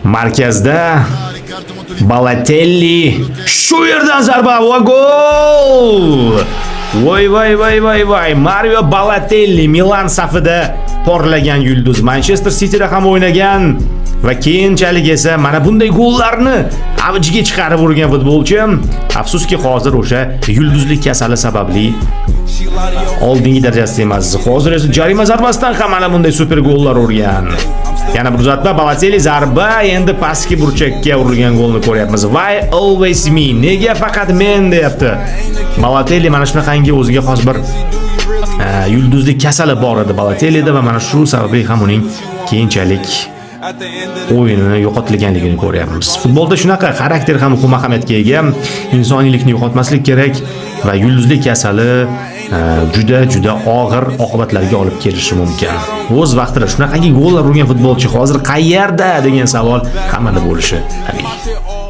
Markazda Balotelli shu yerdan zarba va gol! Voy. Mario Balotelli Milan safida porlagan yulduz. Manchester City'da ham o'ynagan va keyinchalik esa mana bunday gollarni avjiga chiqarib urgan futbolchi. Afsuski hozir o'sha yulduzlik kasali sababli oldingi darajasida emas. Hozir esa jarima zarbasidan ham mana bunday super gollar urgan. Yana bir uzatma, Balotelli zarba, endi pastki burchakka urilgan golni ko'ryapmiz. Why always me? Nega faqat men deyapti. Balotelli mana shunaqangi o'ziga xos bir yulduzlik kasali bor edi Balotellida va mana shu sababli ham uning keyinchalik o'yinini yo'qotilganligini ko'ryapmiz. Futbolda shunaqa xarakter ham muhim ahamiyatga ega. Insoniylikni yo'qotmaslik kerak va yulduzlik kasali juda og'ir oqibatlarga olib kelishi mumkin. O'z vaqtida shunaqangi gollar urgan futbolchi hozir qayerda degan savol hammada bo'lishi tabiiy.